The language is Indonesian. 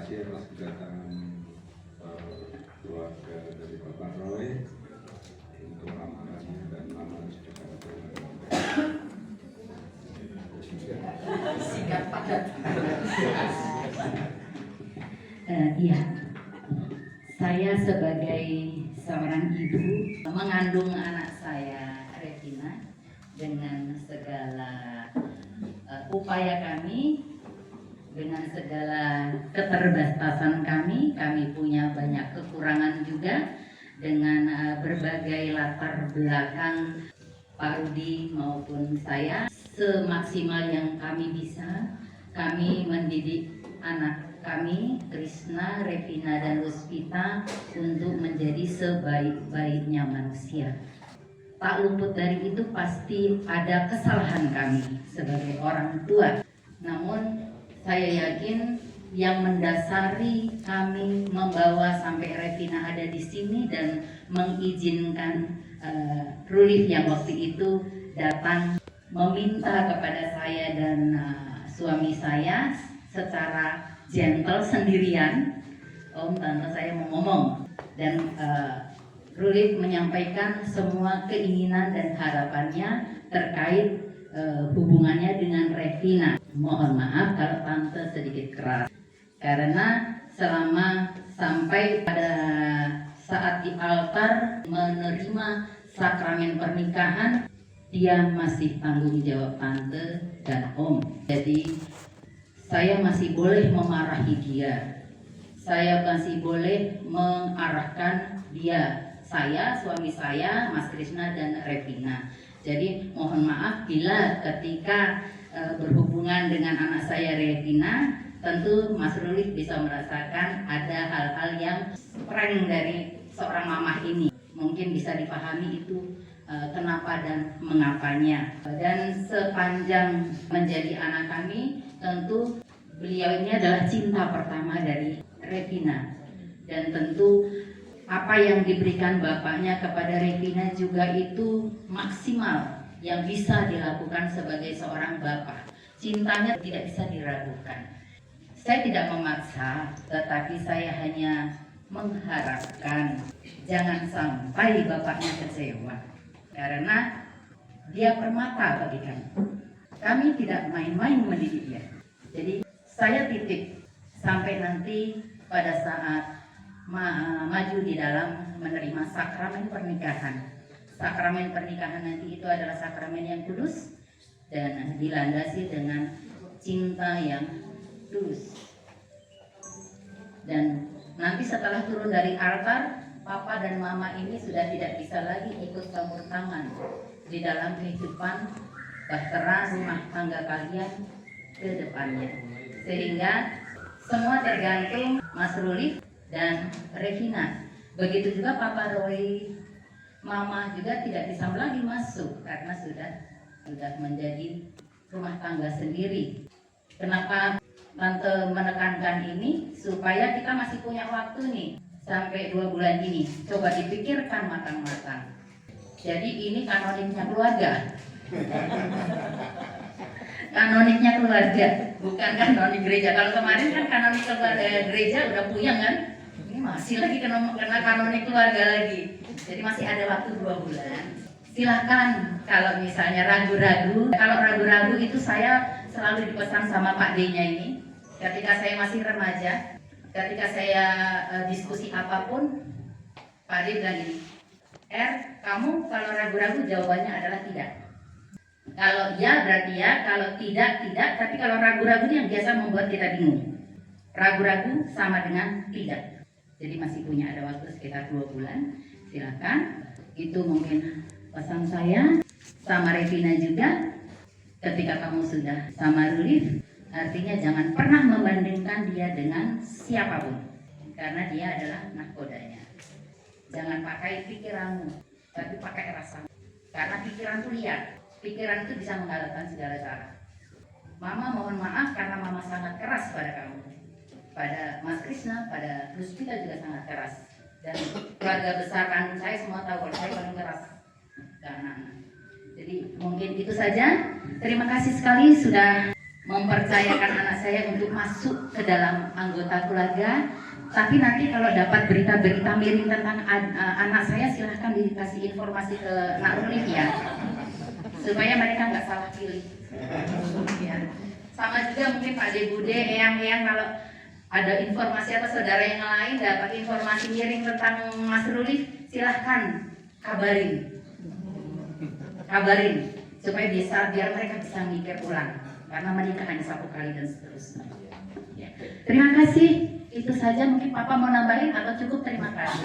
kasih atas kedatangan keluarga dari Bapak Roy untuk amalannya dan amal secara singkat padat. Iya, saya sebagai seorang ibu mengandung anak saya Revina dengan segala upaya kami, dengan segala keterbatasan kami punya banyak kekurangan juga, dengan berbagai latar belakang Pak Rudi maupun saya, semaksimal yang kami bisa, kami mendidik anak kami, Krishna, Revina, dan Luspita untuk menjadi sebaik-baiknya manusia. Tak luput dari itu pasti ada kesalahan kami sebagai orang tua. Namun saya yakin yang mendasari kami membawa sampai Revina ada di sini dan mengizinkan Ruli yang waktu itu datang meminta kepada saya dan suami saya secara gentle sendirian, Om, tante saya mau ngomong, dan Ruli menyampaikan semua keinginan dan harapannya terkait hubungannya dengan Revina. Mohon maaf kalau tante sedikit keras, karena selama sampai pada saat di altar menerima sakramen pernikahan, dia masih tanggung jawab tante dan Om. Jadi saya masih boleh memarahi dia, saya masih boleh mengarahkan dia, saya, suami saya, Mas Krishna dan Revina. Jadi mohon maaf bila ketika berhubungan dengan anak saya Revina, tentu Mas Ruli bisa merasakan ada hal-hal yang prank dari seorang mamah ini. Mungkin bisa dipahami itu kenapa dan mengapanya. Dan sepanjang menjadi anak kami, tentu beliau ini adalah cinta pertama dari Revina. Dan tentu apa yang diberikan bapaknya kepada Revina juga itu maksimal yang bisa dilakukan sebagai seorang bapak. Cintanya tidak bisa diragukan. Saya tidak memaksa, tetapi saya hanya mengharapkan jangan sampai bapaknya kecewa. Karena dia permata bagi kami. Kami tidak main-main mendidik dia. Jadi saya titip sampai nanti pada saat maju di dalam menerima sakramen pernikahan. Sakramen pernikahan nanti itu adalah sakramen yang kudus dan dilandasi dengan cinta yang tulus. Dan nanti setelah turun dari altar, Papa dan Mama ini sudah tidak bisa lagi ikut campur tangan di dalam kehidupan bahtera rumah tangga kalian ke depannya. Sehingga semua tergantung Mas Ruli dan Revina. Begitu juga Papa Roy, Mama juga tidak bisa lagi masuk karena sudah menjadi rumah tangga sendiri. Kenapa Tante menekankan ini? Supaya kita masih punya waktu nih sampai 2 bulan ini. Coba dipikirkan matang-matang. Jadi ini kanoniknya keluarga. Kanoniknya keluarga, bukan kanonik gereja. Kalau kemarin kan kanonik gereja udah punya kan? Ini masih lagi kena kanonik keluarga lagi. Jadi masih ada waktu 2 bulan. Silakan kalau misalnya ragu-ragu. Kalau ragu-ragu itu saya selalu dipesan sama Pak D-nya ini. Ketika saya masih remaja, ketika saya diskusi apapun, Pak D bilang gini, kamu kalau ragu-ragu jawabannya adalah tidak. Kalau ya berarti ya, kalau tidak, tidak. Tapi kalau ragu-ragu ini yang biasa membuat kita bingung. Ragu-ragu sama dengan tidak. Jadi masih punya ada waktu sekitar 2 bulan. Silakan. Itu mungkin pesan saya sama Revina juga. Ketika kamu sudah sama Ruli, artinya jangan pernah membandingkan dia dengan siapapun. Karena dia adalah nahkodanya. Jangan pakai pikiranmu, tapi pakai rasa. Karena pikiran itu liar. Pikiran itu bisa mengalahkan segala cara. Mama mohon maaf karena Mama sangat keras pada kamu. Pada Mas Krishna, pada Luspita juga sangat keras. Dan keluarga besar kandung saya semua tahu kalau saya paling keras ke anak-anak. Jadi mungkin itu saja. Terima kasih sekali sudah mempercayakan anak saya untuk masuk ke dalam anggota keluarga. Tapi nanti kalau dapat berita-berita miring tentang anak saya, silahkan dikasih informasi ke Nak Ruli ya, supaya mereka nggak salah pilih. Ya. Sama juga mungkin Pak De Bude, Eyang-eyang, kalau ada informasi atau saudara yang lain dapat informasi miring tentang Mas Ruli, silahkan kabarin supaya biar mereka bisa mikir ulang, karena menikah hanya satu kali dan seterusnya. Ya. Terima kasih. Itu saja, mungkin Papa mau nambahin atau cukup terima kasih.